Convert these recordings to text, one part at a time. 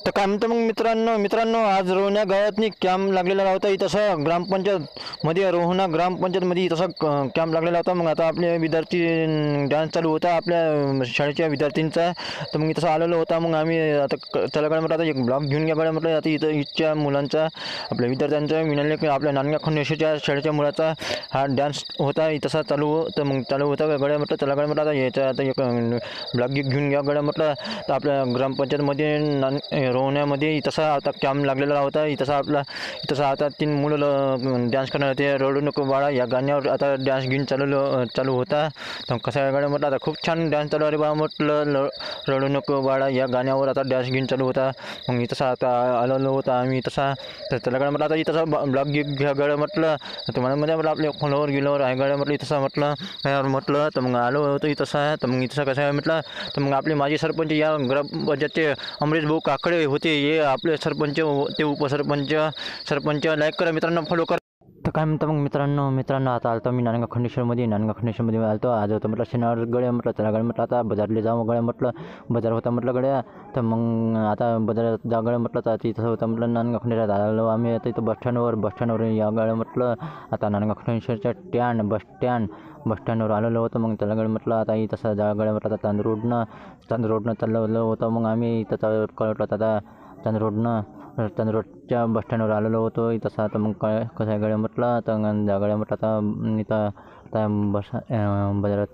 तर काय म्हणतो मग मित्रांनो आज रोहण्या गावातनी कॅम्प लागलेला होता. इथं ग्रामपंचायतमध्ये रोहणा ग्रामपंचायतमध्ये तसा कॅम्प लागलेला होता. मग आता आपले विद्यार्थी डान्स चालू होता आपल्या शाळेच्या विद्यार्थ्यांचा. तर मग तसं आलेलो होता. मग आम्ही आता चला गड्या म्हटलं आता एक ब्लॉग घेऊन घ्या गड्या म्हटलं. आता इथं इथच्या मुलांचा आपल्या विद्यार्थ्यांचा विनाले की आपल्या नांदगाव खंडेश्वरच्या शाळेच्या मुलाचा हा डान्स होता तसा चालू होता गड्या म्हटलं. चला गड्या म्हटलं आता याचा आता एक ब्लॉग घेऊन घ्या गड्या म्हटलं. तर आपल्या ग्रामपंचायतमध्ये रोहण्यामध्ये तसा आता कॅम्प लागलेला होता. तसा आता 3 मुलं डान्स करणार होते. रडू नको बाळा या गाण्यावर आता डान्स घेऊन चालू होता. तर कसं आहे गड्या म्हटलं आता खूप छान डान्स चालू आहे बा म्हटलं. रडू नको बाळा या गाण्यावर आता डान्स घेऊन चालू होता. मग तसा आता आलेलो होता आम्ही तसा. तर त्याला गड्या म्हटलं आता तसा ब्लॉग घ्या गड्या म्हटलं. तुम्हाला म्हणजे म्हटलं आपल्या फोनवर गेल्यावर आहे गड्या म्हटलं तसं म्हटलं तर मग आलो होतो तसा. तर मग तसं कसं आहे म्हटलं. तर मग आपले माजी सरपंच या ग्रामपंचायतचे अमरीश भाऊ काकडे होते. हे आपले सरपंच ते सरपंच लाईक करा मित्रांनो, फॉलो करा. तर काय म्हणतं मग मित्रांनो आता आलतो मी नांदगाव खंडेश्वरमध्ये आलतो. आज होतं म्हटलं शनिवार गड्या म्हटलं. चला गड्या म्हटलं आता बाजारला जाऊ गड्या म्हटलं. बाजार होता म्हटलं गड्या. तर मग आता बाजारात जा गड्या म्हटलं. तर तिथं होतं म्हटलं नांदगाव खंडेश्वर आलो आम्ही आता इथं बसस्टँडवर या गड्या म्हटलं. आता नांदगाव खंडेश्वरच्या बसस्टँडवर आलेलो होतं. मग त्याला गड्या म्हटलं आता तसं जा गड्या म्हटलं. आता चांदूर रोडनं चाललो होतं. मग आम्ही इथं कळवलं आता चांदूर रोडच्या बसस्टँडवर आलेलो होतो तसं. आता मग काय कसं आहे गड्या म्हटलं. तर जा गड्या म्हटलं आता इथं आता बाजारात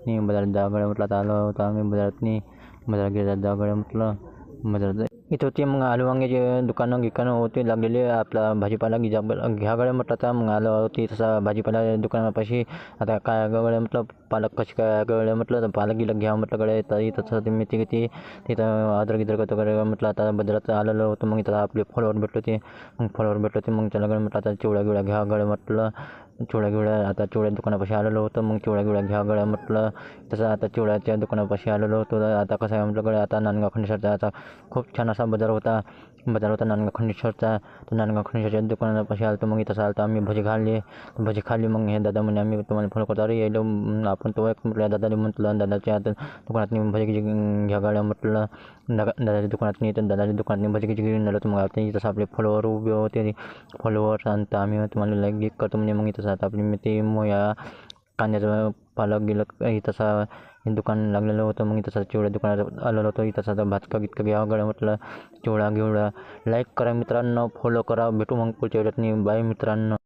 जा गड्या म्हटलं. आता आलो होतो आम्ही बाजारात गेला जा गड्या म्हटलं. बाजारात इथं होती मग आलू वांग्याचे दुकानं होते लागलेले. आपला भाजीपाला घ्या गड्या म्हटलं. आता मग आलो होती तसा भाजीपाला दुकानापाशी. आता काय गड्या म्हटलं पालक कशी काय गड्या म्हटलं. तर पालक घ्या म्हटलं गड्या. तरी तसं मेथी किती तिथं अद्रक होतं गड्या म्हटलं. आता बाजारात आलेलं होतं. मग इथं आपले फॉलोवर भेटले होते. मग त्याला गड्या म्हटलं आता चिवड्या घ्या गड्या म्हटलं. चिवड्या दुकानापाशी आलेलो होतं. मग चिवड्या घ्या गड्या म्हटलं. तसं आता चिवड्याच्या दुकानापाशी आलेलो होतो. आता कसं आहे म्हटलं गड्या. आता नांदगाव खंडेश्वरचा आता खूप छान असा बाजार होता नांदगाव खंडेश्वरचा. तर नांदगाव खंडेश्वरच्या दुकानापाशी आलतो. मग तसं आलतो आम्ही भजी खाल्ली. मग हे दादा म्हणे आम्ही तुम्हाला फॉलो करतो. अरे येलो आपण तो एक म्हटलं दादाने म्हटलं दादाच्या आता दुकानातनी भजी घ्या गाड्या म्हटलं. दादाच्या दुकानातनी भजी घेऊन आलो. तर मग आता तसं आपले फॉलोवर उभे होते. फॉलोवर आणि आम्ही तुम्हाला लाईक करतो म्हणजे. मग तसं आता आपली मेथी मोया कांद्याचं पालक गेलं तसा दुकान लागलेलं होतं. मग तसं चिवड्या दुकानात आलेलं होतं. तसं आता भातका घ्या गड्या म्हटलं. चिवडा लाईक करा मित्रांनो, फॉलो करा. भेटू मग पुढच्या वेळेत. बाय मित्रांनो.